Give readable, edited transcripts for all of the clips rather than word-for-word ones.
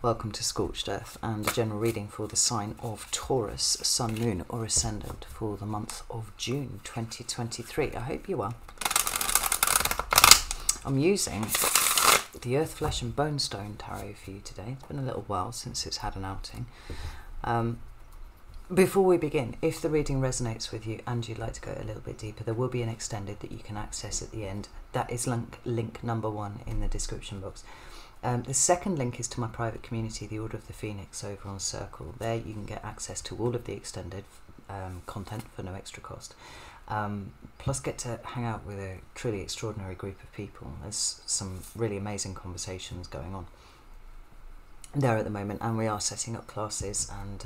Welcome to Scorched Earth and a general reading for the sign of Taurus, Sun, Moon or Ascendant for the month of June 2023. I hope you are. I'm using the Earth, Flesh and Bone Stone Tarot for you today. It's been a little while since it's had an outing. Before we begin, if the reading resonates with you and you'd like to go a little bit deeper, there will be an extended that you can access at the end. That is link number 1 in the description box. The second link is to my private community, the Order of the Phoenix, over on Circle. There you can get access to all of the extended content for no extra cost. Plus get to hang out with a truly extraordinary group of people. There's some really amazing conversations going on there at the moment, and we are setting up classes and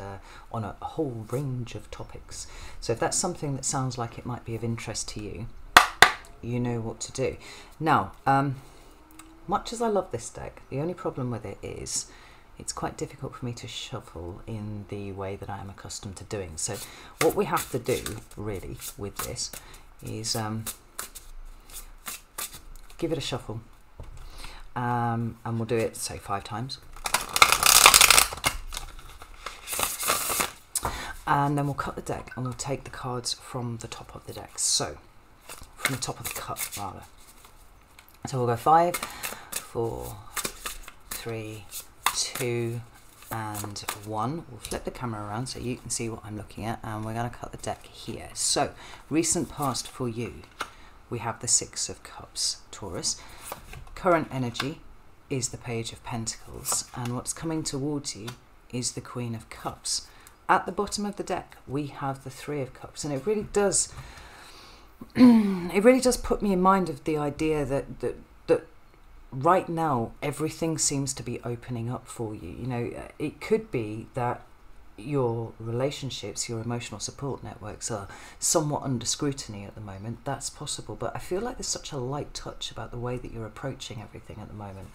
on a whole range of topics. So if that's something that sounds like it might be of interest to you, you know what to do. Now, much as I love this deck, the only problem with it is it's quite difficult for me to shuffle in the way that I am accustomed to doing. So what we have to do really with this is give it a shuffle, and we'll do it, say, 5 times. And then we'll cut the deck and we'll take the cards from the top of the deck. So, from the top of the cup, rather. So we'll go 5, 4, 3, 2, and 1. We'll flip the camera around so you can see what I'm looking at, and we're going to cut the deck here. So, recent past for you, we have the 6 of Cups, Taurus. Current energy is the Page of Pentacles, and what's coming towards you is the Queen of Cups. At the bottom of the deck, we have the 3 of Cups, and it really does put me in mind of the idea that right now everything seems to be opening up for you. You know, it could be that your relationships, your emotional support networks are somewhat under scrutiny at the moment. That's possible, but I feel like there's such a light touch about the way that you're approaching everything at the moment.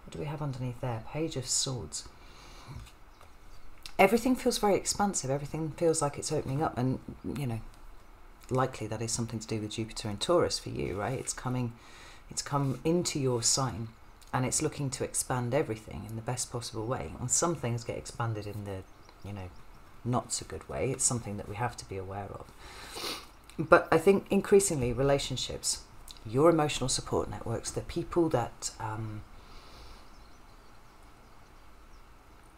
What do we have underneath there? Page of Swords. Everything feels very expansive. Everything feels like it's opening up, and you know, likely that is something to do with Jupiter and Taurus for you, right? It's come into your sign, and it's looking to expand everything in the best possible way. And some things get expanded in the, you know, not so good way. It's something that we have to be aware of. But I think increasingly relationships, your emotional support networks, the people that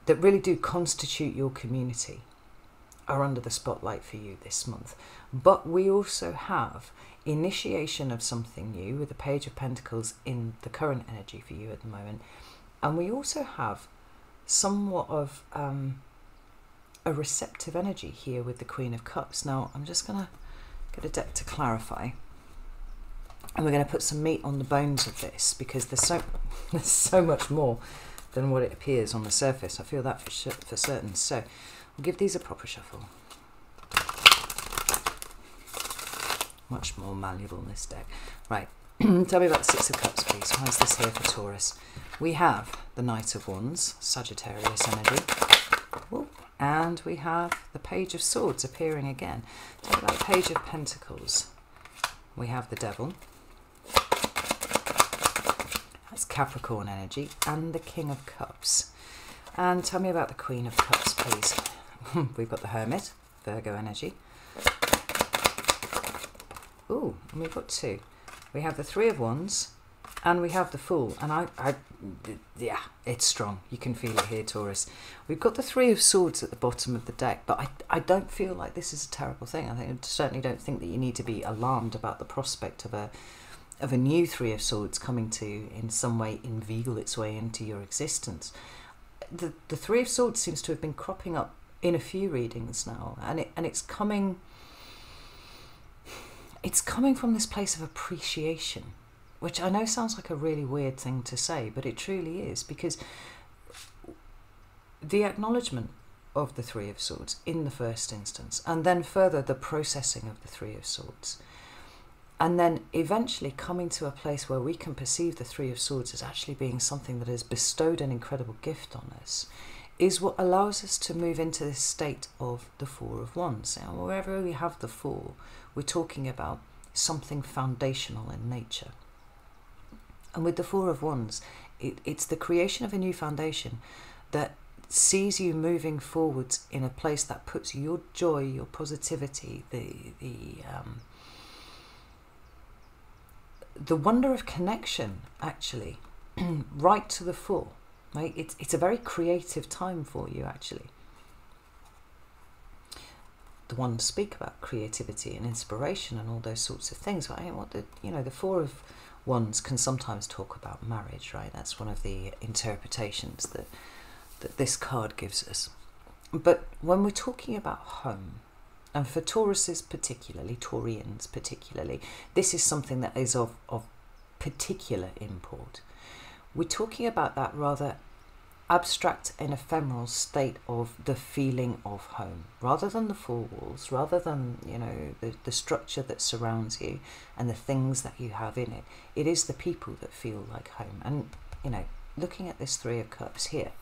that really do constitute your community are under the spotlight for you this month. But we also have initiation of something new with the Page of Pentacles in the current energy for you at the moment. And we also have somewhat of a receptive energy here with the Queen of Cups. Now, I'm just going to get a deck to clarify. And we're going to put some meat on the bones of this, because there's so much more than what it appears on the surface. I feel that for certain. So we'll give these a proper shuffle. Much more malleable in this deck. Right, tell me about the 6 of Cups, please. Why is this here for Taurus? We have the Knight of Wands, Sagittarius energy. Ooh, and we have the Page of Swords appearing again. Tell me about the Page of Pentacles. We have the Devil. That's Capricorn energy, and the King of Cups. And tell me about the Queen of Cups, please. We've got the Hermit, Virgo energy. Ooh, and we've got 2. We have the 3 of Wands, and we have the Fool. And yeah, it's strong. You can feel it here, Taurus. We've got the 3 of Swords at the bottom of the deck, but I don't feel like this is a terrible thing. I certainly don't think that you need to be alarmed about the prospect of a new 3 of Swords coming to, in some way, inveigle its way into your existence. The 3 of Swords seems to have been cropping up in a few readings now, and it's coming from this place of appreciation, which I know sounds like a really weird thing to say, but it truly is, because the acknowledgement of the 3 of Swords in the first instance, and then further the processing of the 3 of Swords, and then eventually coming to a place where we can perceive the 3 of Swords as actually being something that has bestowed an incredible gift on us, is what allows us to move into this state of the 4 of Wands. Now, wherever we have the 4, we're talking about something foundational in nature. And with the 4 of Wands, it's the creation of a new foundation that sees you moving forwards in a place that puts your joy, your positivity, the wonder of connection, actually, right to the fore. Right? It's a very creative time for you, actually. The ones speak about creativity and inspiration and all those sorts of things. But the Four of Wands can sometimes talk about marriage, right? That's one of the interpretations that this card gives us. But when we're talking about home, and for Tauruses particularly, Taurians particularly, this is something that is of particular import. We're talking about that rather abstract and ephemeral state of the feeling of home, rather than the four walls, rather than the structure that surrounds you and the things that you have in it. It is the people that feel like home. And looking at this Three of Cups here,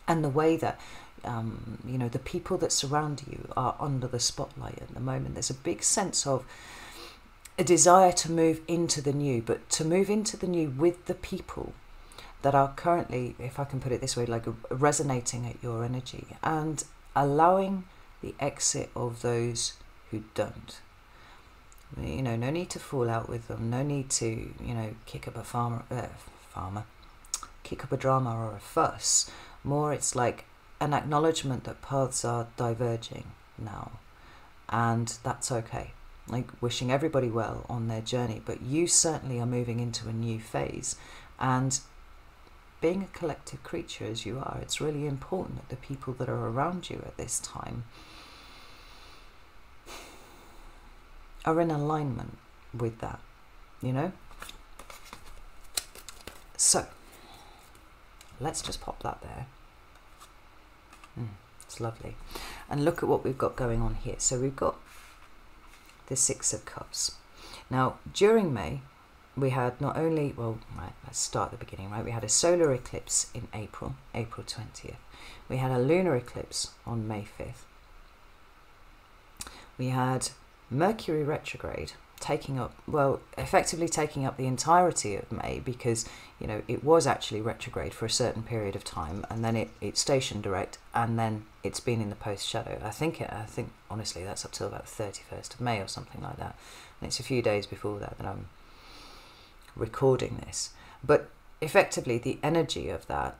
and the way that the people that surround you are under the spotlight at the moment, there's a big sense of a desire to move into the new, but to move into the new with the people that are currently, if I can put it this way, like resonating at your energy, and allowing the exit of those who don't. No need to fall out with them, no need to kick up a drama or a fuss. More, it's like an acknowledgement that paths are diverging now, and that's okay. Like wishing everybody well on their journey, but you certainly are moving into a new phase. And being a collective creature as you are, it's really important that the people that are around you at this time are in alignment with that, So, let's just pop that there. It's lovely. And look at what we've got going on here. So we've got the Six of Cups. Now, during May, we had not only, let's start at the beginning, right? We had a solar eclipse in April 20th. We had a lunar eclipse on May 5th. We had Mercury retrograde effectively taking up the entirety of May, because it was actually retrograde for a certain period of time, and then it stationed direct, and then it's been in the post shadow. I think honestly that's up till about the 31st of May or something like that, and it's a few days before that I'm recording this. But effectively the energy of that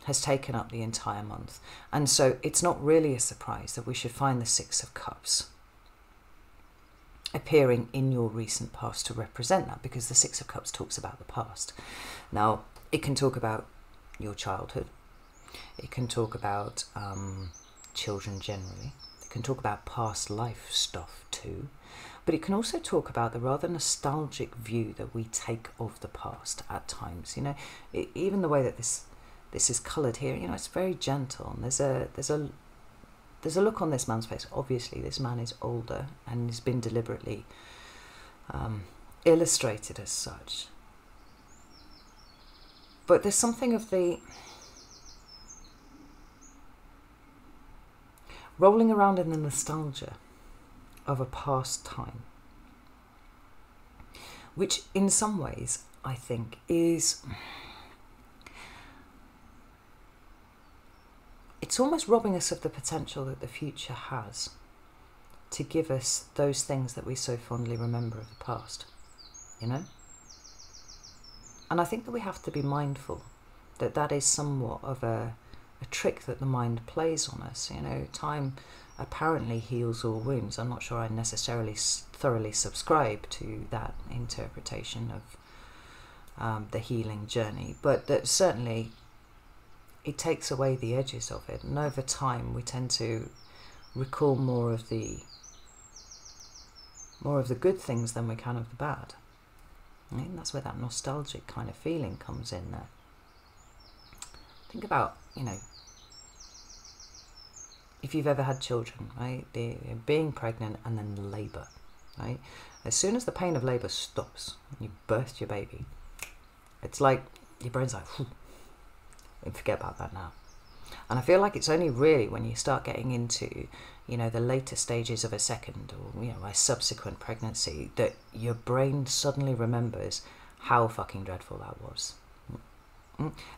has taken up the entire month, and so it's not really a surprise that we should find the Six of Cups appearing in your recent past to represent that, because the Six of Cups talks about the past. Now, it can talk about your childhood, it can talk about children generally, it can talk about past life stuff too, but it can also talk about the rather nostalgic view that we take of the past at times. Even the way that this is coloured here, it's very gentle, and there's a look on this man's face. Obviously, this man is older and has been deliberately illustrated as such. But there's something of the rolling around in the nostalgia of a past time, which in some ways I think is... it's almost robbing us of the potential that the future has to give us those things that we so fondly remember of the past, And I think that we have to be mindful that that is somewhat of a trick that the mind plays on us. Time apparently heals all wounds. I'm not sure I necessarily thoroughly subscribe to that interpretation of the healing journey, but that certainly it takes away the edges of it, and over time we tend to recall more of the good things than we can of the bad. And that's where that nostalgic kind of feeling comes in there. Think about, if you've ever had children, right? Being pregnant and then labour, right? As soon as the pain of labour stops, you birthed your baby, it's like your brain's like, whew, and forget about that now. And I feel like it's only really when you start getting into, the later stages of a second or, a subsequent pregnancy that your brain suddenly remembers how fucking dreadful that was.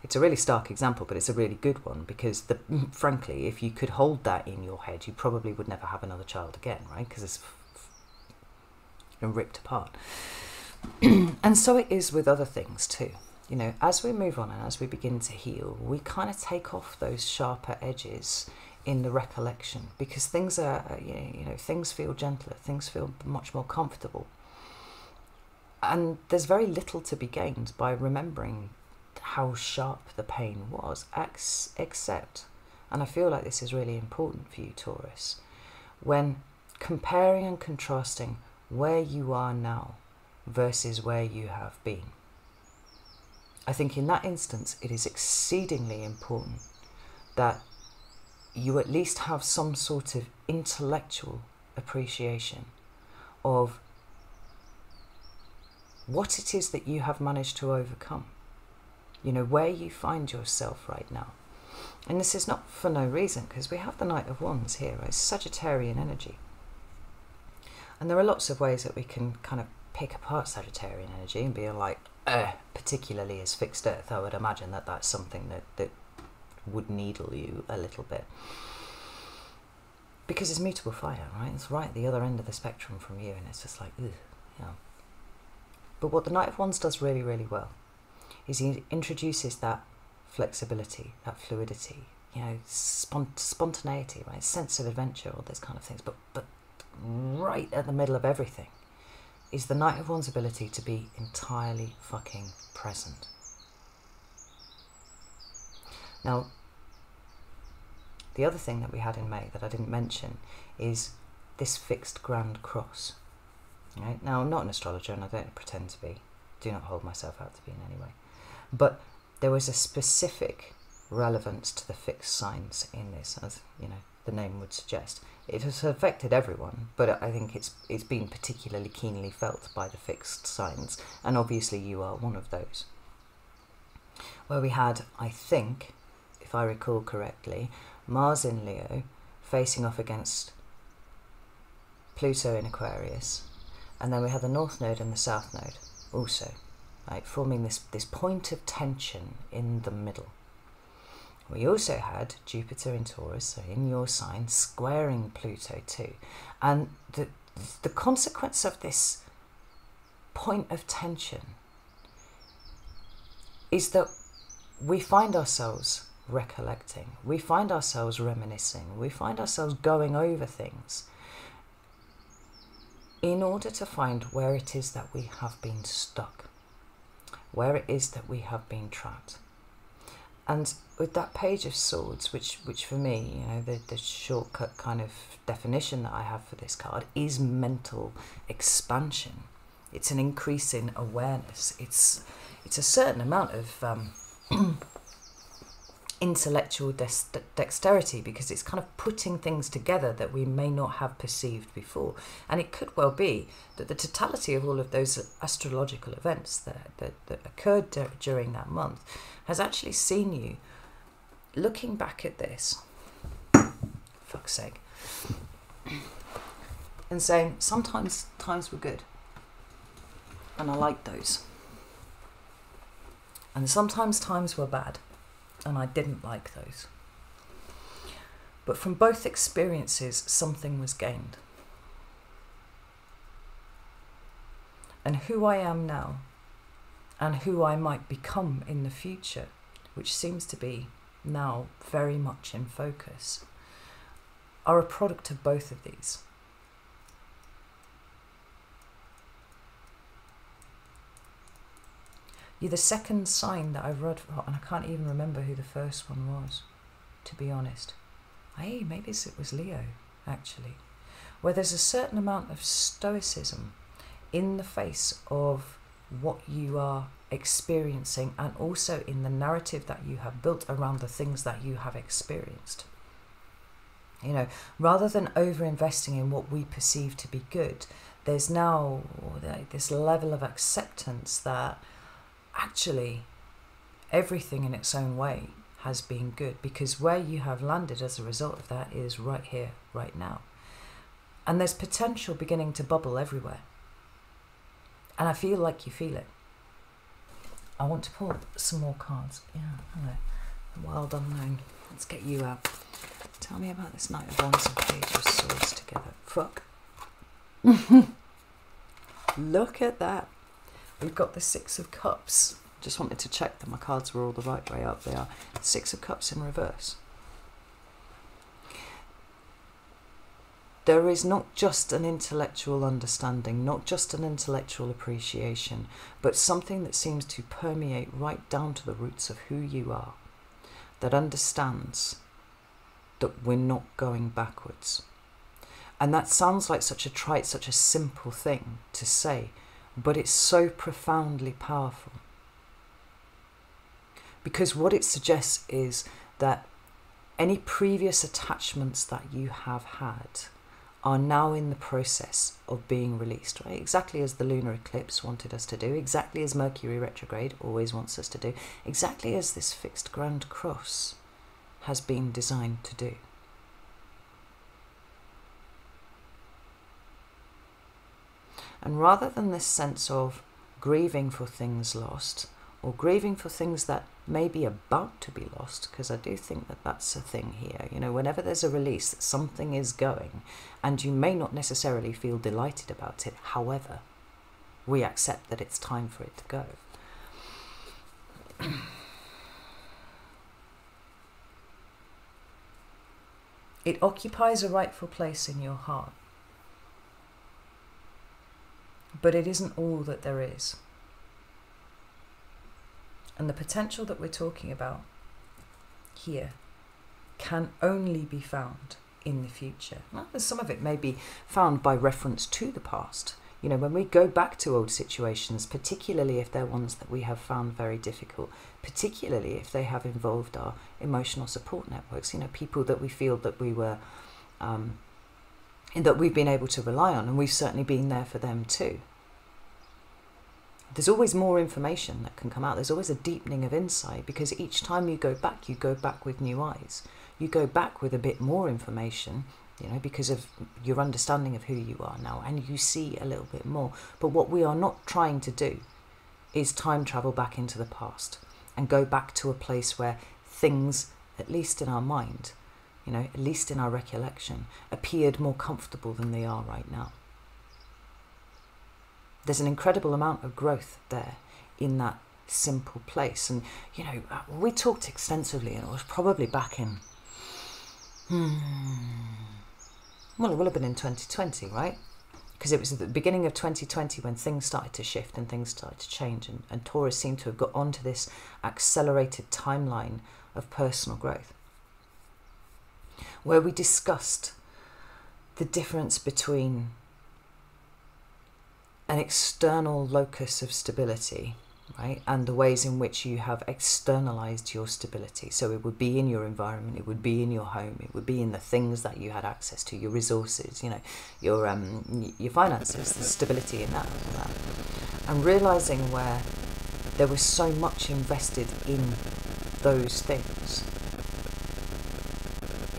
It's a really stark example, but it's a really good one, because frankly, if you could hold that in your head, you probably would never have another child again, right? Because it's been ripped apart. And so it is with other things too. You know, as we move on and as we begin to heal, we kind of take off those sharper edges in the recollection, because things are, things feel gentler, things feel much more comfortable. And there's very little to be gained by remembering how sharp the pain was, except, and I feel like this is really important for you, Taurus, when comparing and contrasting where you are now versus where you have been. I think in that instance, it is exceedingly important that you at least have some sort of intellectual appreciation of what it is that you have managed to overcome. You know, where you find yourself right now. And this is not for no reason, because we have the Knight of Wands here, right? It's Sagittarian energy. And there are lots of ways that we can kind of pick apart Sagittarian energy and be like, particularly as fixed earth, I would imagine that that's something that would needle you a little bit. Because it's mutable fire, right? It's right at the other end of the spectrum from you, and it's just like, ugh, yeah. But what the Knight of Wands does really, really well is he introduces that flexibility, that fluidity, you know, spontaneity, right? Sense of adventure, all those kind of things. But right at the middle of everything is the Knight of Wands' ability to be entirely fucking present. Now, the other thing that we had in May that I didn't mention is this fixed grand cross. Right? Now, I'm not an astrologer and I don't pretend to be. Do not hold myself out to be in any way. But there was a specific relevance to the fixed signs in this, as you know, the name would suggest. It has affected everyone, but I think it's been particularly keenly felt by the fixed signs, and obviously you are one of those. Where we had, I think, if I recall correctly, Mars in Leo facing off against Pluto in Aquarius, and then we had the North Node and the South Node also, right, forming this point of tension in the middle. We also had Jupiter in Taurus, so in your sign, squaring Pluto too. And the consequence of this point of tension is that we find ourselves recollecting, we find ourselves reminiscing, we find ourselves going over things in order to find where it is that we have been stuck, where it is that we have been trapped. And with that Page of Swords, which for me, you know, the shortcut kind of definition that I have for this card is mental expansion. It's an increase in awareness. It's a certain amount of intellectual dexterity, because it's kind of putting things together that we may not have perceived before. And it could well be that the totality of all of those astrological events that occurred during that month has actually seen you looking back at this, fuck's sake, and saying, sometimes times were good, and I liked those. And sometimes times were bad, and I didn't like those. But from both experiences, something was gained. And who I am now, and who I might become in the future, which seems to be now very much in focus, are a product of both of these. You're the second sign that I've read, and I can't even remember who the first one was, to be honest. Hey, maybe it was Leo, actually, where there's a certain amount of stoicism in the face of what you are experiencing, and also in the narrative that you have built around the things that you have experienced. You know, rather than over-investing in what we perceive to be good, there's now this level of acceptance that actually everything in its own way has been good, because where you have landed as a result of that is right here, right now. And there's potential beginning to bubble everywhere. And I feel like you feel it. I want to pull some more cards. Yeah, hello. The Wild Unknown. Let's get you out. Tell me about this Knight of Wands and Page of Swords together. Fuck. Look at that. We've got the Six of Cups. Just wanted to check that my cards were all the right way up. They are. Six of Cups in reverse. There is not just an intellectual understanding, not just an intellectual appreciation, but something that seems to permeate right down to the roots of who you are, that understands that we're not going backwards. And that sounds like such a trite, such a simple thing to say, but it's so profoundly powerful. Because what it suggests is that any previous attachments that you have had are now in the process of being released, right? Exactly as the lunar eclipse wanted us to do, exactly as Mercury retrograde always wants us to do, exactly as this fixed ground cross has been designed to do. And rather than this sense of grieving for things lost, or grieving for things that may be about to be lost, because I do think that that's a thing here. You know, whenever there's a release, that something is going, and you may not necessarily feel delighted about it. However, we accept that it's time for it to go. It occupies a rightful place in your heart, but it isn't all that there is. And the potential that we're talking about here can only be found in the future. Well, some of it may be found by reference to the past. You know, when we go back to old situations, particularly if they're ones that we have found very difficult, particularly if they have involved our emotional support networks, you know, people that we feel that we were, that we've been able to rely on, and we've certainly been there for them too. There's always more information that can come out. There's always a deepening of insight, because each time you go back with new eyes. You go back with a bit more information, you know, because of your understanding of who you are now, and you see a little bit more. But what we are not trying to do is time travel back into the past and go back to a place where things, at least in our mind, you know, at least in our recollection, appeared more comfortable than they are right now. There's an incredible amount of growth there in that simple place. And, you know, we talked extensively, and it was probably back in, well, it will have been in 2020, right? Because it was at the beginning of 2020 when things started to shift and things started to change. And Taurus seemed to have got onto this accelerated timeline of personal growth, where we discussed the difference between an external locus of stability, right, and the ways in which you have externalized your stability. So it would be in your environment, it would be in your home, it would be in the things that you had access to, your resources, you know, your finances, the stability in that. And realizing where there was so much invested in those things,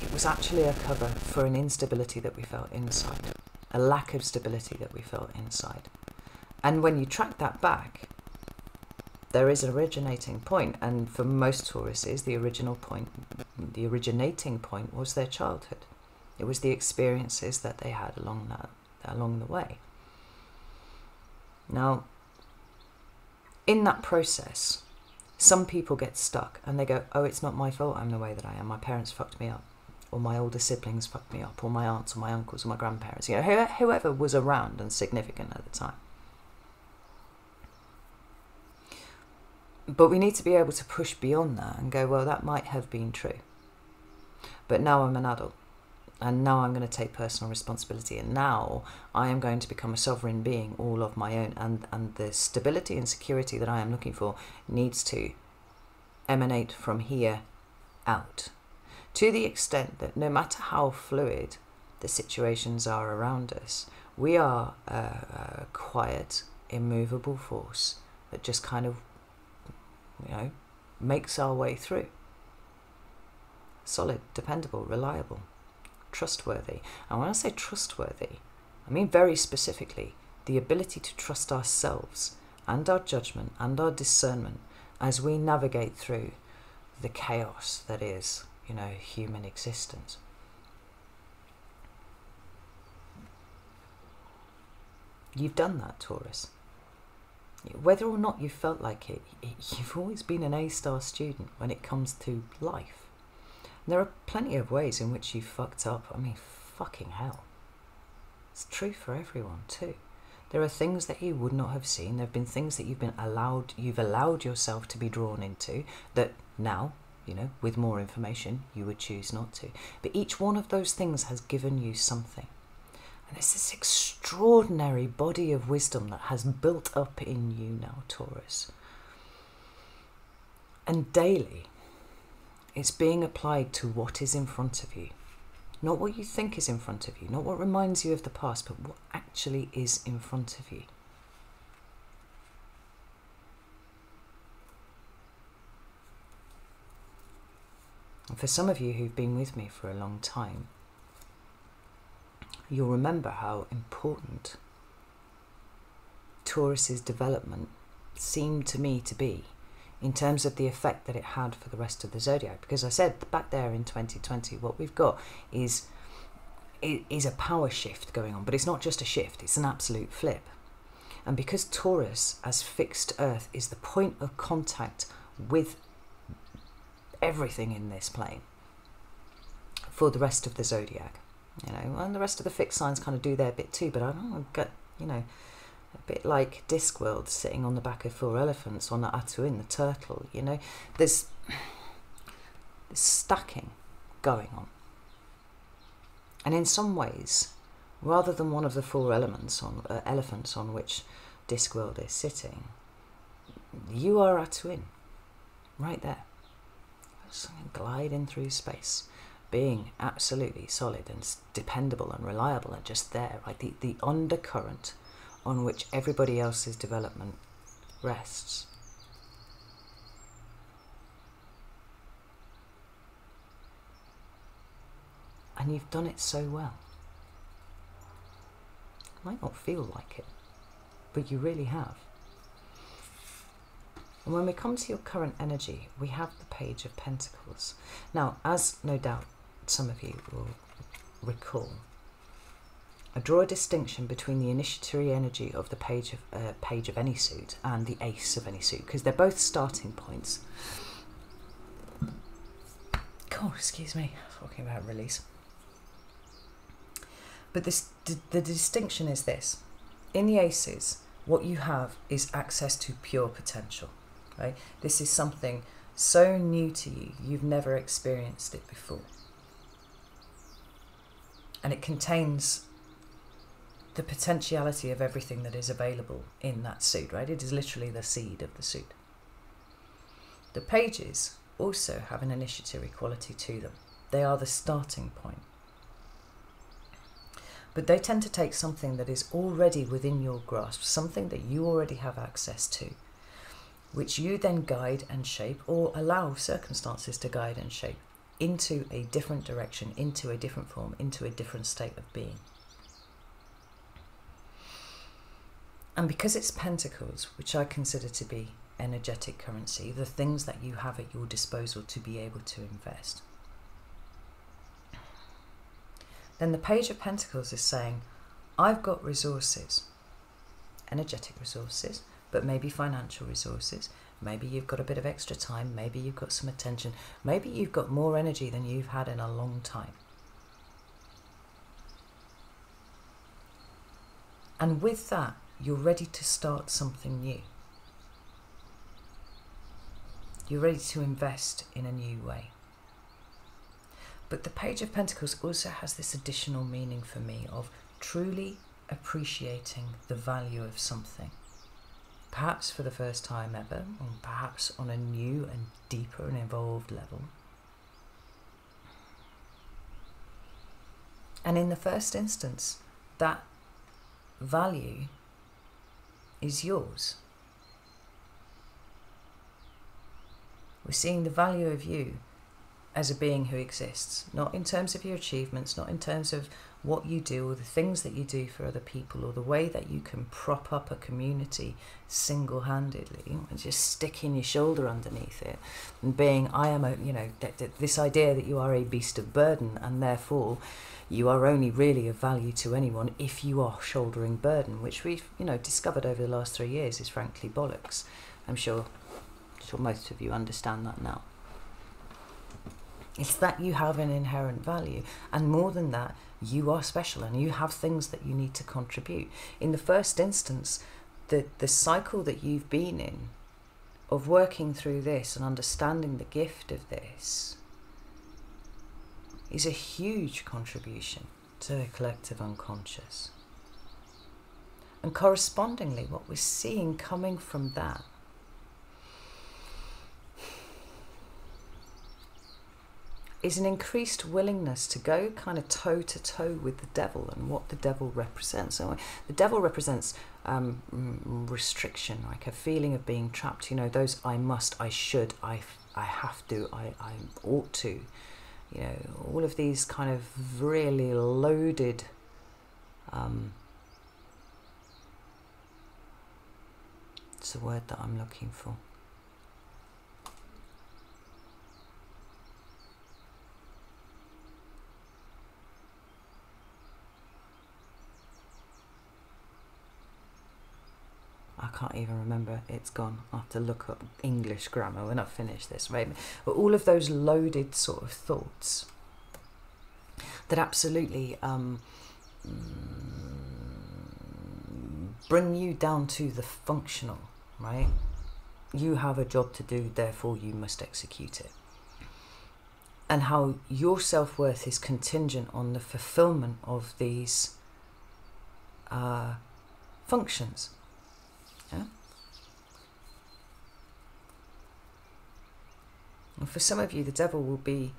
it was actually a cover for an instability that we felt inside, a lack of stability that we felt inside. And when you track that back, there is an originating point, and for most Tauruses, the originating point was their childhood. It was the experiences that they had along the way. Now, in that process, some people get stuck and they go, oh, it's not my fault I'm the way that I am. My parents fucked me up, or my older siblings fucked me up, or my aunts or my uncles or my grandparents, you know, whoever was around and significant at the time. But we need to be able to push beyond that and go, well, that might have been true, but now I'm an adult, and now I'm going to take personal responsibility, and now I am going to become a sovereign being all of my own, and the stability and security that I am looking for needs to emanate from here out, to the extent that no matter how fluid the situations are around us, we are a quiet, immovable force that just kind of, you know, makes our way through. Solid, dependable, reliable, trustworthy. And when I say trustworthy, I mean very specifically the ability to trust ourselves and our judgment and our discernment as we navigate through the chaos that is, human existence. You've done that, Taurus. Whether or not you felt like it, you've always been an A-star student when it comes to life. And there are plenty of ways in which you fucked up. I mean, fucking hell. It's true for everyone too. There are things that you would not have seen. There have been things that you've allowed yourself to be drawn into that now, with more information, you would choose not to. But each one of those things has given you something. And there's this extraordinary body of wisdom that has built up in you now, Taurus. And daily, it's being applied to what is in front of you. Not what you think is in front of you, not what reminds you of the past, but what actually is in front of you. And for some of you who've been with me for a long time, you'll remember how important Taurus's development seemed to me to be in terms of the effect that it had for the rest of the zodiac. Because I said back there in 2020, what we've got is a power shift going on, but it's not just a shift, it's an absolute flip. And because Taurus as fixed earth is the point of contact with everything in this plane for the rest of the zodiac, and the rest of the fixed signs kind of do their bit too, but I don't get, a bit like Discworld sitting on the back of 4 elephants on the Atuin, the turtle, there's stacking going on. And in some ways, rather than one of the 4 elephants on which Discworld is sitting, you are Atuin, right there, gliding through space, being absolutely solid and dependable and reliable and just there, right? The undercurrent on which everybody else's development rests. And you've done it so well. It might not feel like it, but you really have. And when we come to your current energy, we have the Page of Pentacles. Now, as no doubt some of you will recall, I draw a distinction between the initiatory energy of the page of any suit and the ace of any suit, because they're both starting points. Oh, excuse me, talking about release. But the distinction is this. In the aces, what you have is access to pure potential, right? This is something so new to you, you've never experienced it before. And it contains the potentiality of everything that is available in that suit, right? It is literally the seed of the suit. The pages also have an initiatory quality to them. They are the starting point. But they tend to take something that is already within your grasp, something that you already have access to, which you then guide and shape, or allow circumstances to guide and shape into a different direction, into a different form, into a different state of being. And because it's Pentacles, which I consider to be energetic currency, the things that you have at your disposal to be able to invest, then the Page of Pentacles is saying, I've got resources, energetic resources, but maybe financial resources. Maybe you've got a bit of extra time. Maybe you've got some attention. Maybe you've got more energy than you've had in a long time. And with that, you're ready to start something new. You're ready to invest in a new way. But the Page of Pentacles also has this additional meaning for me of truly appreciating the value of something. Perhaps for the first time ever, or perhaps on a new and deeper and evolved level. And in the first instance, that value is yours. We're seeing the value of you as a being who exists, not in terms of your achievements, not in terms of what you do, or the things that you do for other people, or the way that you can prop up a community single-handedly, and just sticking your shoulder underneath it and being, I am a, you know, this idea that you are a beast of burden, and therefore you are only really of value to anyone if you are shouldering burden, which we've, you know, discovered over the last 3 years is frankly bollocks. I'm sure most of you understand that now. It's that you have an inherent value, and more than that, you are special and you have things that you need to contribute. In the first instance, the cycle that you've been in of working through this and understanding the gift of this is a huge contribution to the collective unconscious. And correspondingly, what we're seeing coming from that is an increased willingness to go kind of toe to toe with the devil and what the devil represents. So the devil represents restriction, like a feeling of being trapped. You know, those I must, I should, I have to, I ought to. You know, all of these kind of really loaded it's the word that I'm looking for. I can't even remember, it's gone. I have to look up English grammar when I finish this, right? But all of those loaded sort of thoughts that absolutely bring you down to the functional, right? You have a job to do, therefore you must execute it. And how your self-worth is contingent on the fulfillment of these functions. Yeah? And for some of you, the devil will be,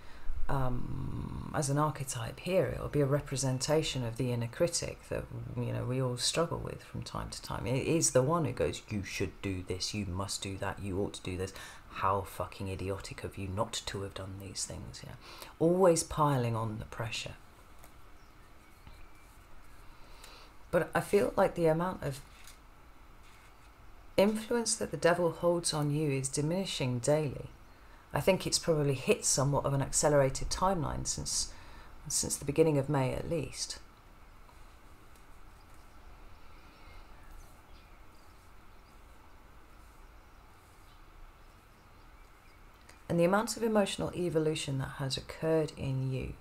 as an archetype here, it will be a representation of the inner critic that, you know, we all struggle with from time to time. It is the one who goes, you should do this, you must do that, you ought to do this. How fucking idiotic of you not to have done these things. Yeah? Always piling on the pressure. But I feel like the amount of influence that the devil holds on you is diminishing daily. I think it's probably hit somewhat of an accelerated timeline since the beginning of May at least. And the amount of emotional evolution that has occurred in you.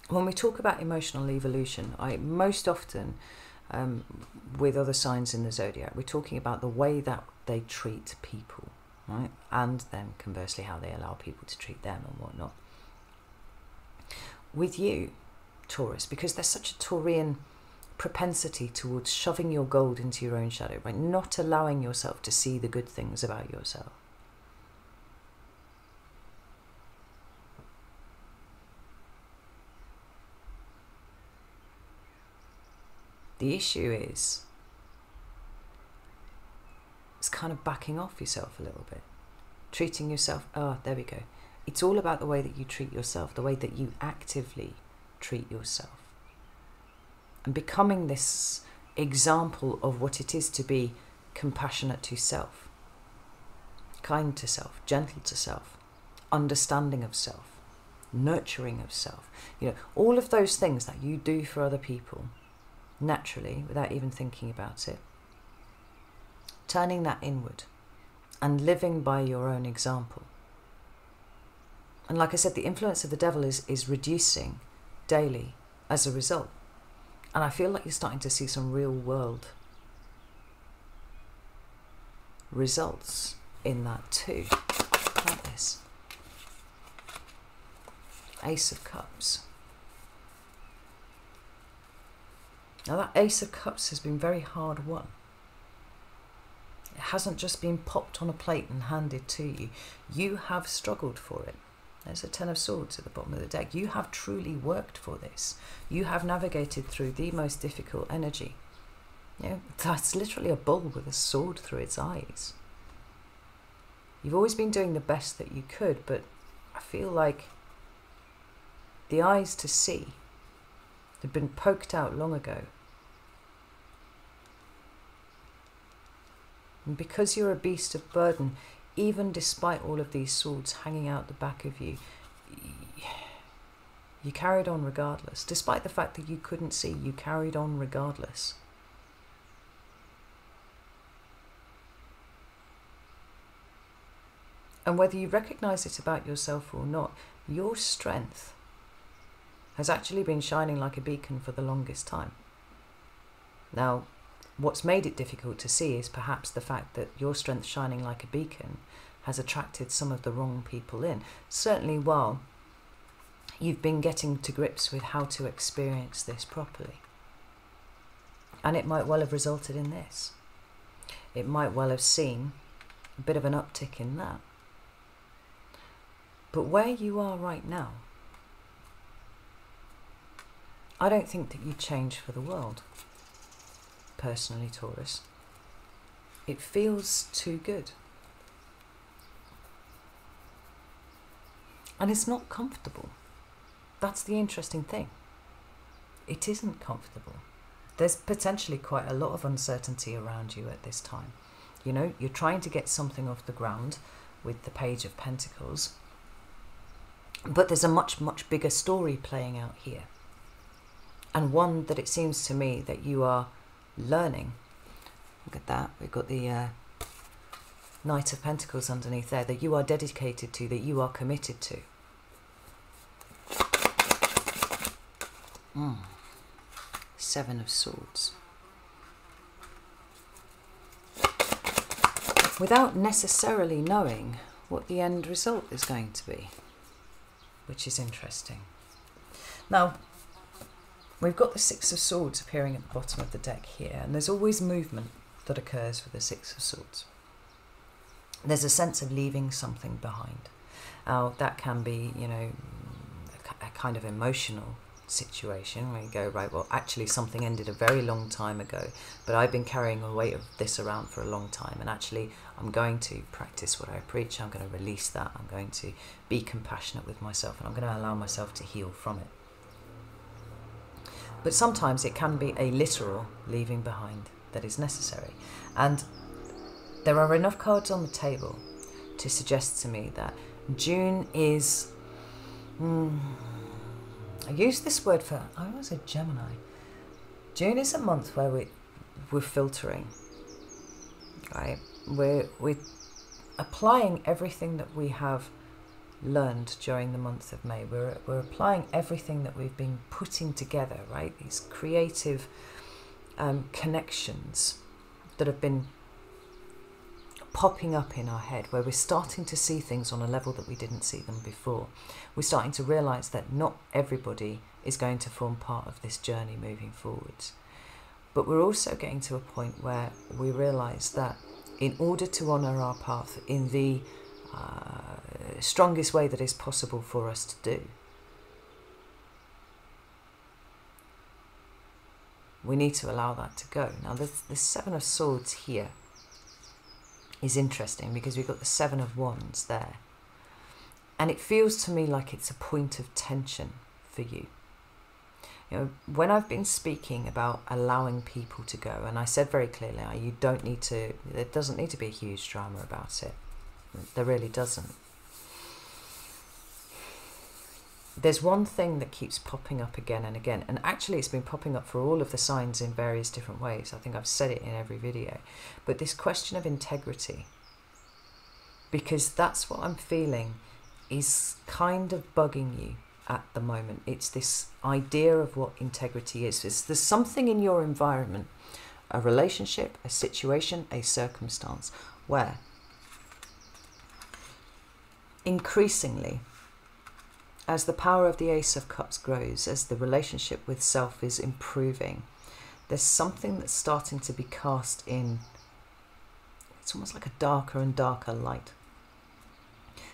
When we talk about emotional evolution, I most often with other signs in the zodiac, we're talking about the way that they treat people, right? And then conversely how they allow people to treat them and whatnot. With you, Taurus, because there's such a Taurian propensity towards shoving your gold into your own shadow, right? Not allowing yourself to see the good things about yourself. The issue is, it's kind of backing off yourself a little bit. Treating yourself, oh, there we go. It's all about the way that you treat yourself, the way that you actively treat yourself. And becoming this example of what it is to be compassionate to self, kind to self, gentle to self, understanding of self, nurturing of self. You know, all of those things that you do for other people naturally, without even thinking about it, turning that inward and living by your own example. And like I said, the influence of the devil is reducing daily as a result. And I feel like you're starting to see some real world results in that too. Like this. Ace of Cups. Now that Ace of Cups has been very hard won. It hasn't just been popped on a plate and handed to you. You have struggled for it. There's a Ten of Swords at the bottom of the deck. You have truly worked for this. You have navigated through the most difficult energy. You know, that's literally a bull with a sword through its eyes. You've always been doing the best that you could, but I feel like the eyes to see They've been poked out long ago. And because you're a beast of burden, even despite all of these swords hanging out the back of you, you carried on regardless. Despite the fact that you couldn't see, you carried on regardless. And whether you recognize it about yourself or not, your strength has actually been shining like a beacon for the longest time. Now, what's made it difficult to see is perhaps the fact that your strength shining like a beacon has attracted some of the wrong people in. Certainly while you've been getting to grips with how to experience this properly. And it might well have resulted in this. It might well have seen a bit of an uptick in that. But where you are right now, I don't think that you change for the world. Personally, Taurus. It feels too good. And it's not comfortable. That's the interesting thing. It isn't comfortable. There's potentially quite a lot of uncertainty around you at this time. You know, you're trying to get something off the ground with the Page of Pentacles. But there's a much, much bigger story playing out here. And one that it seems to me that you are learning. Look at that. We've got the Knight of Pentacles underneath there, that you are dedicated to, that you are committed to. Seven of Swords. Without necessarily knowing what the end result is going to be, which is interesting. Now, we've got the Six of Swords appearing at the bottom of the deck here, and there's always movement that occurs with the Six of Swords. There's a sense of leaving something behind. Now, that can be, you know, a kind of emotional situation where you go, right, well, actually something ended a very long time ago, but I've been carrying the weight of this around for a long time, and actually I'm going to practice what I preach. I'm going to release that. I'm going to be compassionate with myself, and I'm going to allow myself to heal from it. But sometimes it can be a literal leaving behind that is necessary. And there are enough cards on the table to suggest to me that June is... I use this word for... I was a Gemini. June is a month where we're filtering. Right? We're applying everything that we have learned during the month of May. We're applying everything that we've been putting together, right? These creative connections that have been popping up in our head, where we're starting to see things on a level that we didn't see them before. We're starting to realise that not everybody is going to form part of this journey moving forwards. But we're also getting to a point where we realise that in order to honour our path in the strongest way that is possible for us to do, we need to allow that to go. Now, the Seven of Swords here is interesting because we've got the Seven of Wands there. And it feels to me like it's a point of tension for you. You know, when I've been speaking about allowing people to go, and I said very clearly, you don't need to, there doesn't need to be a huge drama about it. There really doesn't. There's one thing that keeps popping up again and again, and actually it's been popping up for all of the signs in various different ways. I think I've said it in every video. But this question of integrity, because that's what I'm feeling is kind of bugging you at the moment. It's this idea of what integrity is. There's something in your environment, a relationship, a situation, a circumstance, where increasingly, as the power of the Ace of Cups grows, as the relationship with self is improving, there's something that's starting to be cast in, it's almost like a darker and darker light.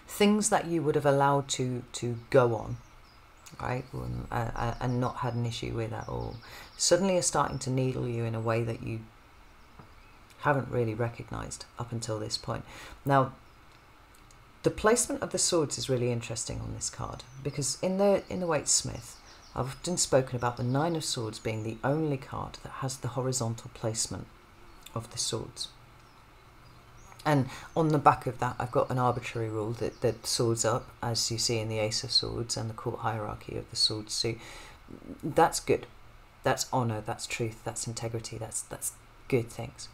Things that you would have allowed to go on, right, and not had an issue with at all, suddenly are starting to needle you in a way that you haven't really recognised up until this point. Now, the placement of the swords is really interesting on this card, because in the Waite-Smith, I've often spoken about the Nine of Swords being the only card that has the horizontal placement of the swords. And on the back of that, I've got an arbitrary rule that swords up, as you see in the Ace of Swords and the court hierarchy of the swords. So that's good. That's honour, that's truth, that's integrity, that's good things.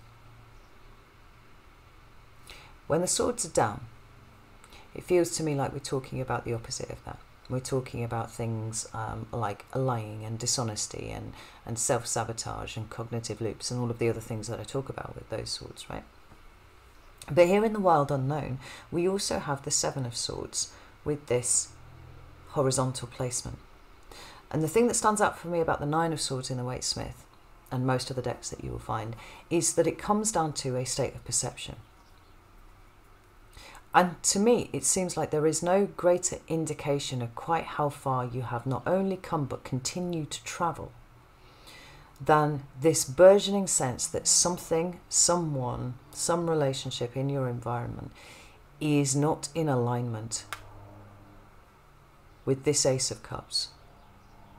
When the swords are down, it feels to me like we're talking about the opposite of that. We're talking about things like lying and dishonesty and self-sabotage and cognitive loops and all of the other things that I talk about with those swords, right? But here in the Wild Unknown, we also have the Seven of Swords with this horizontal placement. And the thing that stands out for me about the Nine of Swords in the Waite-Smith and most of the decks that you will find is that it comes down to a state of perception. And to me, it seems like there is no greater indication of quite how far you have not only come but continue to travel than this burgeoning sense that something, someone, some relationship in your environment is not in alignment with this Ace of Cups,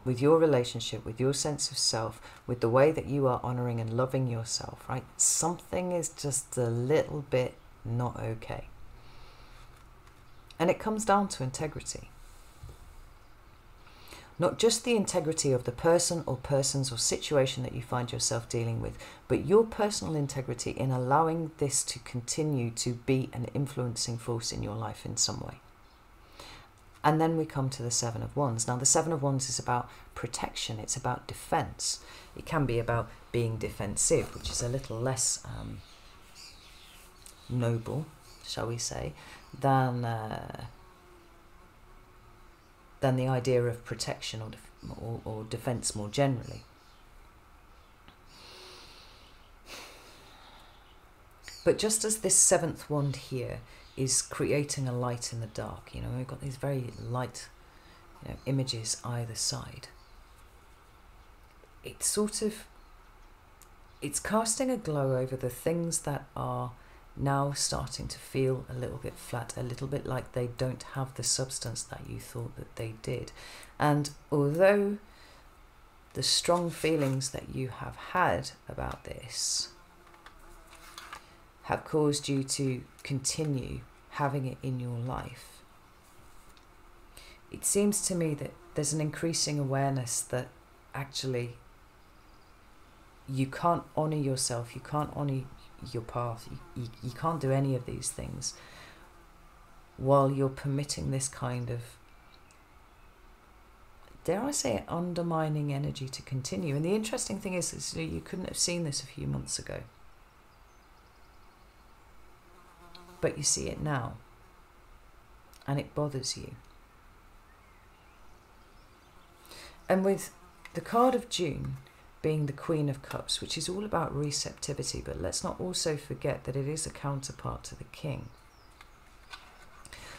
with your relationship, with your sense of self, with the way that you are honouring and loving yourself, right? Something is just a little bit not okay. And it comes down to integrity. Not just the integrity of the person or persons or situation that you find yourself dealing with, but your personal integrity in allowing this to continue to be an influencing force in your life in some way. And then we come to the Seven of Wands. Now, the Seven of Wands is about protection. It's about defense. It can be about being defensive, which is a little less noble, shall we say, than the idea of protection or defense more generally. But just as this seventh wand here is creating a light in the dark, you know, we've got these very light, you know, images either side. It's sort of, it's casting a glow over the things that are now starting to feel a little bit flat, a little bit like they don't have the substance that you thought that they did. And although the strong feelings that you have had about this have caused you to continue having it in your life, it seems to me that there's an increasing awareness that actually you can't honour yourself, you can't honour your path, you can't do any of these things while you're permitting this kind of, dare I say it, undermining energy to continue. And the interesting thing is you couldn't have seen this a few months ago, but you see it now and it bothers you. And with the card of June being the Queen of Cups, which is all about receptivity, but let's not also forget that it is a counterpart to the King.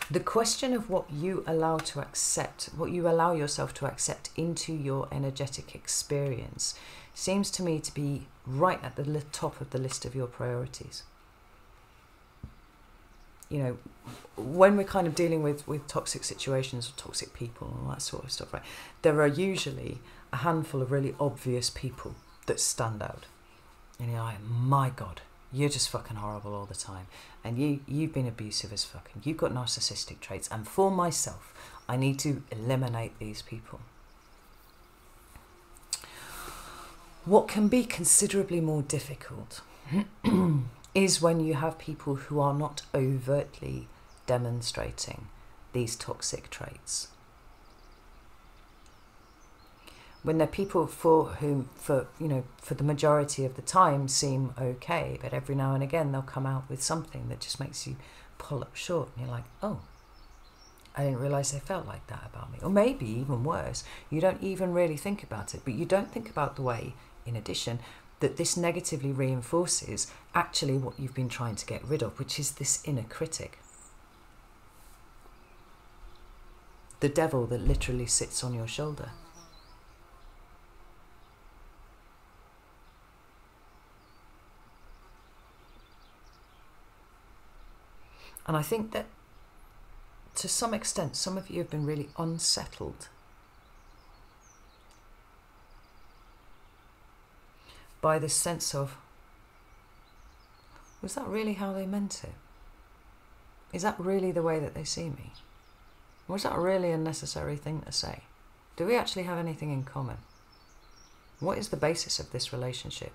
The question of what you allow to accept, what you allow yourself to accept into your energetic experience, seems to me to be right at the top of the list of your priorities. You know, when we're kind of dealing with toxic situations or toxic people and all that sort of stuff, right, there are usually a handful of really obvious people that stand out. And you're like, my God, you're just fucking horrible all the time. And you've been abusive as fuck. And you've got narcissistic traits. And for myself, I need to eliminate these people. What can be considerably more difficult is when you have people who are not overtly demonstrating these toxic traits. When they're people for whom, for the majority of the time seem okay, but every now and again they'll come out with something that just makes you pull up short, and you're like, oh, I didn't realise they felt like that about me. Or maybe even worse, you don't even really think about it, but you don't think about the way, in addition, that this negatively reinforces actually what you've been trying to get rid of, which is this inner critic. The devil that literally sits on your shoulder. And I think that to some extent, some of you have been really unsettled by this sense of, was that really how they meant it? Is that really the way that they see me? Was that really a necessary thing to say? Do we actually have anything in common? What is the basis of this relationship?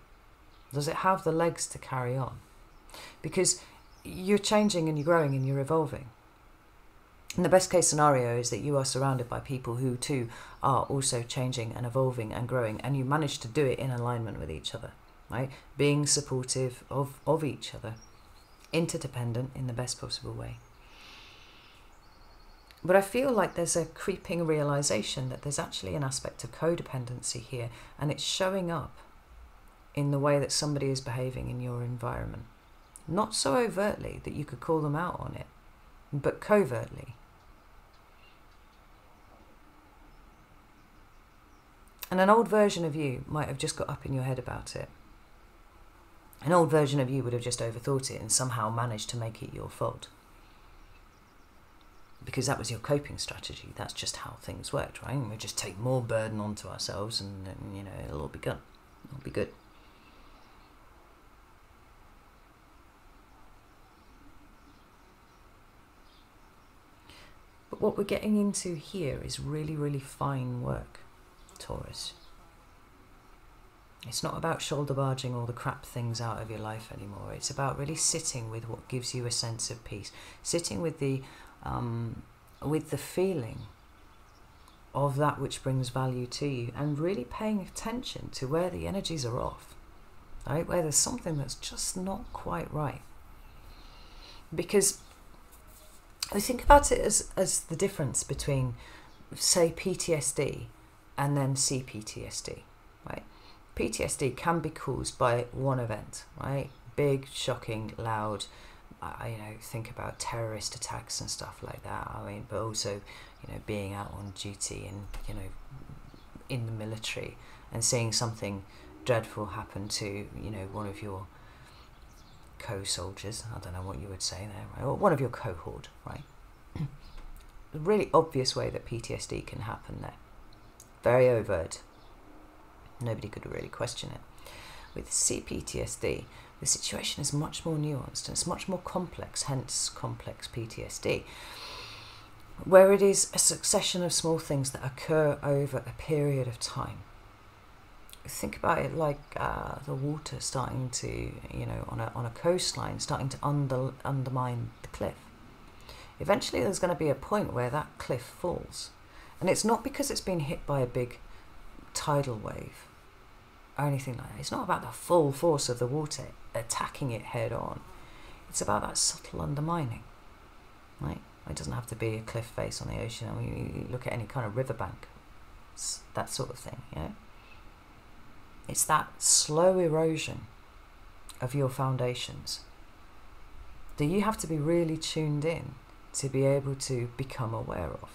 Does it have the legs to carry on? Because you're changing and you're growing and you're evolving. And the best case scenario is that you are surrounded by people who too are also changing and evolving and growing, and you manage to do it in alignment with each other, right? Being supportive of each other, interdependent in the best possible way. But I feel like there's a creeping realization that there's actually an aspect of codependency here, and it's showing up in the way that somebody is behaving in your environment. Not so overtly that you could call them out on it, but covertly. And an old version of you might have just got up in your head about it. An old version of you would have just overthought it and somehow managed to make it your fault. Because that was your coping strategy. That's just how things worked, right? And we just take more burden onto ourselves and you know, it'll all be good. It'll be good. But what we're getting into here is really, really fine work, Taurus. It's not about shoulder barging all the crap things out of your life anymore. It's about really sitting with what gives you a sense of peace. Sitting with the feeling of that which brings value to you, and really paying attention to where the energies are off, right? Where there's something that's just not quite right. Because I think about it as the difference between, say, PTSD and then CPTSD, right? PTSD can be caused by one event, right? Big, shocking, loud, you know, think about terrorist attacks and stuff like that. I mean, but also, you know, being out on duty and, you know, in the military and seeing something dreadful happen to, you know, one of your co-soldiers. I don't know what you would say there, right? Or one of your cohort, right? A really obvious way that PTSD can happen there. Very overt. Nobody could really question it. With CPTSD, the situation is much more nuanced and it's much more complex, hence complex PTSD, where it is a succession of small things that occur over a period of time. Think about it like the water starting to, you know, on a coastline, starting to undermine the cliff. Eventually there's going to be a point where that cliff falls. And it's not because it's been hit by a big tidal wave or anything like that. It's not about the full force of the water attacking it head on. It's about that subtle undermining, right? It doesn't have to be a cliff face on the ocean. I mean, you look at any kind of riverbank, it's that sort of thing, you know? It's that slow erosion of your foundations that you have to be really tuned in to be able to become aware of.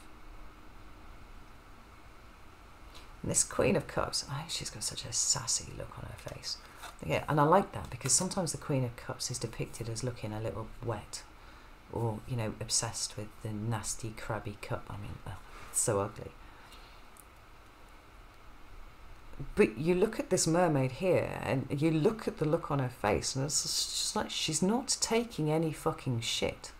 And this Queen of Cups, I think she's got such a sassy look on her face. Yeah, and I like that because sometimes the Queen of Cups is depicted as looking a little wet, or, you know, obsessed with the nasty, crabby cup. I mean, it's so ugly. But you look at this mermaid here, and you look at the look on her face, and it's just like she's not taking any fucking shit.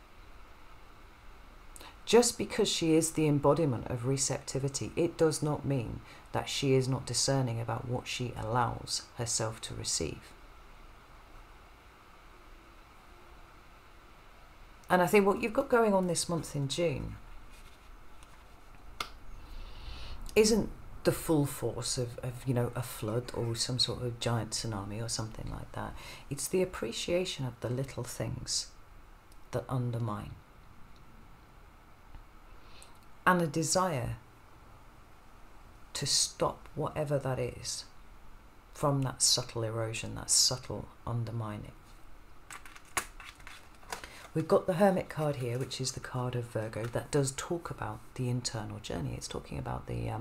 Just because she is the embodiment of receptivity, it does not mean that she is not discerning about what she allows herself to receive. And I think what you've got going on this month in June isn't the full force of you know, a flood or some sort of giant tsunami or something like that. It's the appreciation of the little things that undermine. And a desire to stop whatever that is from that subtle erosion, that subtle undermining. We've got the Hermit card here, which is the card of Virgo, that does talk about the internal journey. It's talking about the, you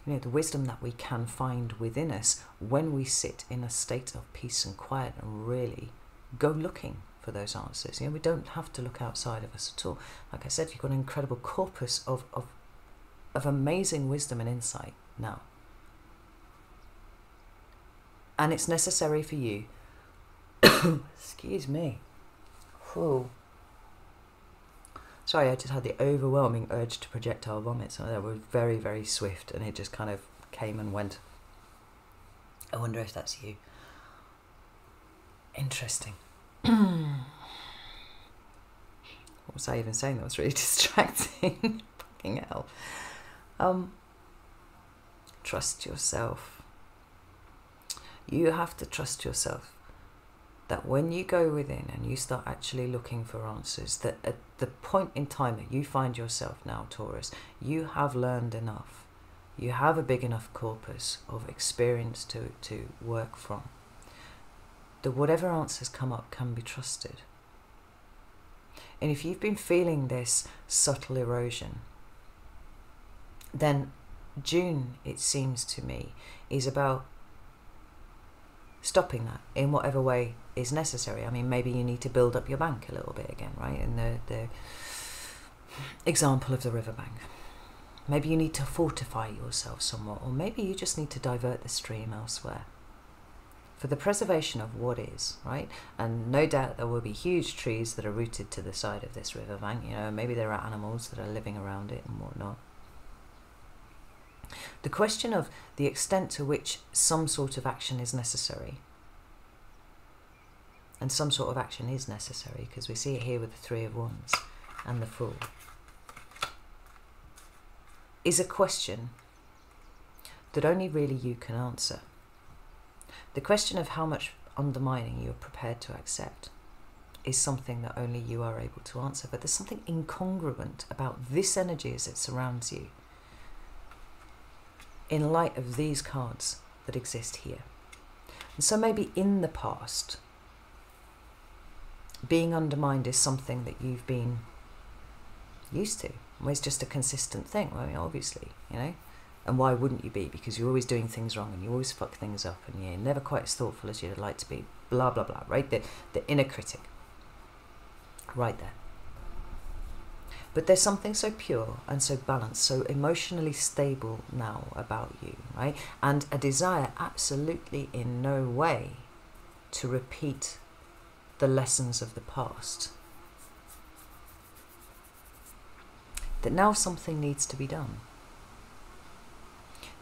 know, the wisdom that we can find within us when we sit in a state of peace and quiet and really go looking for those answers. You know, we don't have to look outside of us at all. Like I said, you've got an incredible corpus of amazing wisdom and insight now. And it's necessary for you, excuse me, whew. Sorry, I just had the overwhelming urge to projectile vomit, so that was very, very swift, and it just kind of came and went. I wonder if that's you. Interesting. What was I even saying? That was really distracting. Fucking hell. Trust yourself. You have to trust yourself. That when you go within and you start actually looking for answers, that at the point in time that you find yourself now, Taurus, you have learned enough. You have a big enough corpus of experience to work from. That whatever answers come up can be trusted. And if you've been feeling this subtle erosion, then June, it seems to me, is about stopping that in whatever way is necessary. I mean, maybe you need to build up your bank a little bit again, right? In the example of the riverbank. Maybe you need to fortify yourself somewhat, or maybe you just need to divert the stream elsewhere. For the preservation of what is, right? And no doubt there will be huge trees that are rooted to the side of this riverbank, you know, maybe there are animals that are living around it and whatnot. The question of the extent to which some sort of action is necessary, and some sort of action is necessary, because we see it here with the Three of Wands and the Fool, is a question that only really you can answer. The question of how much undermining you're prepared to accept is something that only you are able to answer. But there's something incongruent about this energy as it surrounds you in light of these cards that exist here. And so maybe in the past, being undermined is something that you've been used to. It's just a consistent thing. I mean, obviously, you know. And why wouldn't you be? Because you're always doing things wrong and you always fuck things up and you're never quite as thoughtful as you'd like to be. Blah, blah, blah, right? The inner critic. Right there. But there's something so pure and so balanced, so emotionally stable now about you, right? And a desire absolutely in no way to repeat the lessons of the past. That now something needs to be done.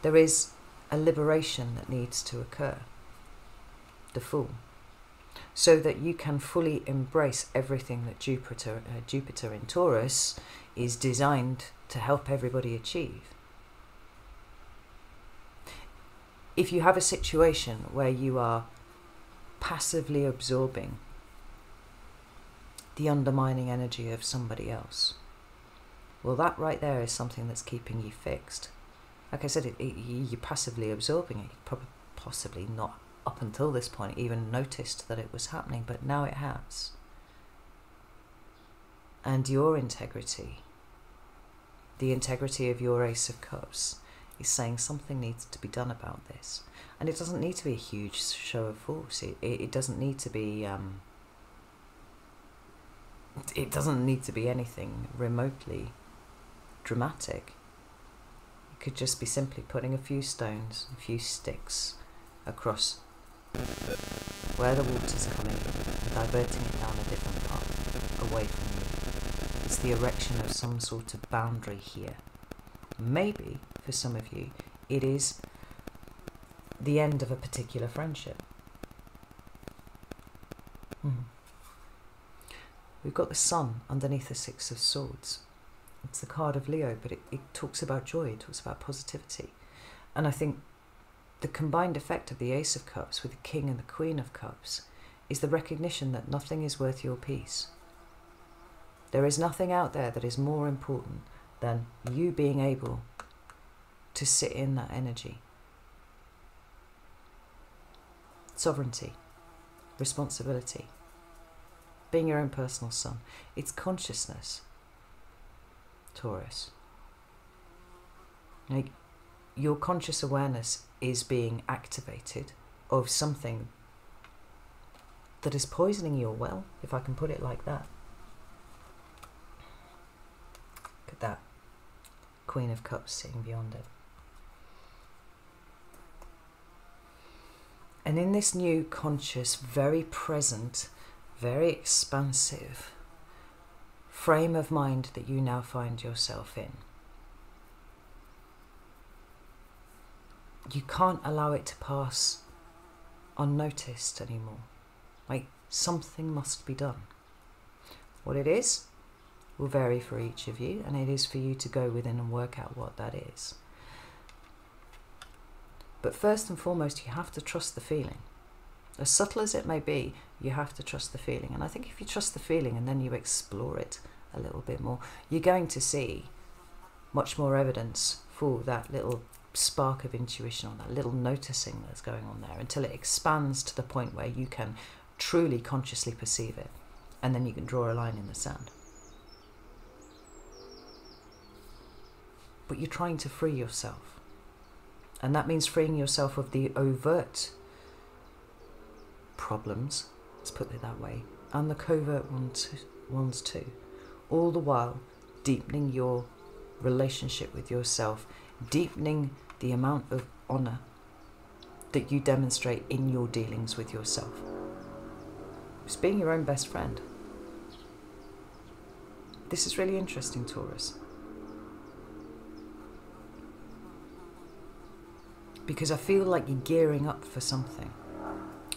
There is a liberation that needs to occur, the Fool, so that you can fully embrace everything that Jupiter in Taurus is designed to help everybody achieve. If you have a situation where you are passively absorbing the undermining energy of somebody else, well, that right there is something that's keeping you fixed. Like I said, you're passively absorbing it. You probably possibly not up until this point even noticed that it was happening, but now it has. And your integrity, the integrity of your Ace of Cups, is saying something needs to be done about this. And it doesn't need to be a huge show of force. It doesn't need to be it doesn't need to be anything remotely dramatic. It could just be simply putting a few stones, a few sticks across where the water's coming, diverting it down a different path away from you. It's the erection of some sort of boundary here. Maybe, for some of you, it is the end of a particular friendship. We've got the Sun underneath the Six of Swords. It's the card of Leo, but it talks about joy, it talks about positivity. And I think the combined effect of the Ace of Cups with the King and the Queen of Cups is the recognition that nothing is worth your peace. There is nothing out there that is more important than you being able to sit in that energy. Sovereignty, responsibility, being your own personal sun. It's consciousness, Taurus. Like, your conscious awareness is being activated of something that is poisoning your well, if I can put it like that. Look at that Queen of Cups sitting beyond it. And in this new conscious, very present, very expansive frame of mind that you now find yourself in, you can't allow it to pass unnoticed anymore. Like, something must be done. What it is will vary for each of you, and it is for you to go within and work out what that is. But first and foremost, you have to trust the feeling. As subtle as it may be, you have to trust the feeling. And I think if you trust the feeling and then you explore it a little bit more, you're going to see much more evidence for that little spark of intuition, or that little noticing that's going on there, until it expands to the point where you can truly consciously perceive it. And then you can draw a line in the sand. But you're trying to free yourself. And that means freeing yourself of the overt problems, let's put it that way, and the covert ones too. All the while deepening your relationship with yourself, deepening the amount of honour that you demonstrate in your dealings with yourself. It's being your own best friend. This is really interesting, Taurus. Because I feel like you're gearing up for something.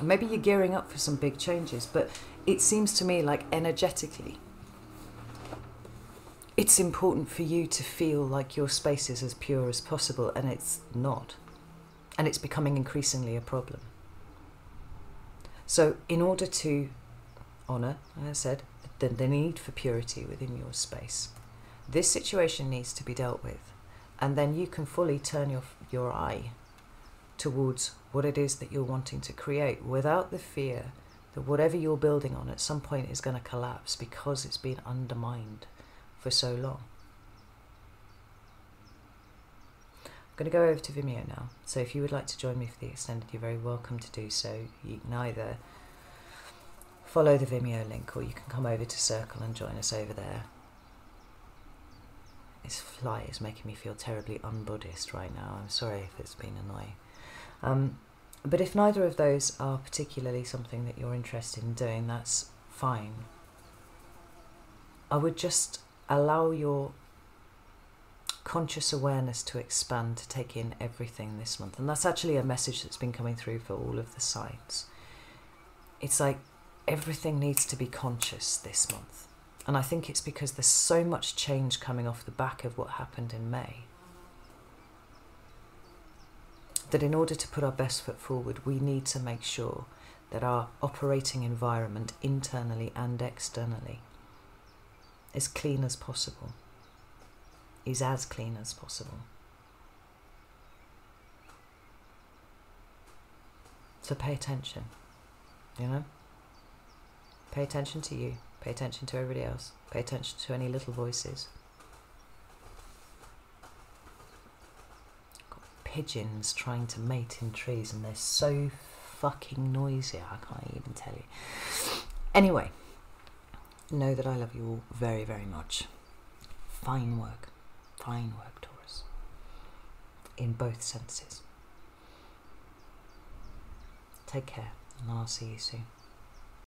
And maybe you're gearing up for some big changes, but it seems to me like energetically, it's important for you to feel like your space is as pure as possible, and it's not. And it's becoming increasingly a problem. So in order to honour, as I said, the need for purity within your space, this situation needs to be dealt with. And then you can fully turn your eye towards what it is that you're wanting to create, without the fear that whatever you're building on at some point is going to collapse because it's been undermined for so long. I'm going to go over to Vimeo now, so if you would like to join me for the extended, you're very welcome to do so. You can either follow the Vimeo link, or you can come over to Circle and join us over there. This fly is making me feel terribly un-Buddhist right now. I'm sorry if it's been annoying. But if neither of those are particularly something that you're interested in doing, that's fine. I would just allow your conscious awareness to expand, to take in everything this month. And that's actually a message that's been coming through for all of the signs. It's like everything needs to be conscious this month. And I think it's because there's so much change coming off the back of what happened in May, that in order to put our best foot forward, we need to make sure that our operating environment, internally and externally, is clean as possible, is as clean as possible. So pay attention, you know? Pay attention to you, pay attention to everybody else, pay attention to any little voices. Pigeons trying to mate in trees, and they're so fucking noisy, I can't even tell you. Anyway, know that I love you all very, very much. Fine work, Taurus, in both senses. Take care, and I'll see you soon.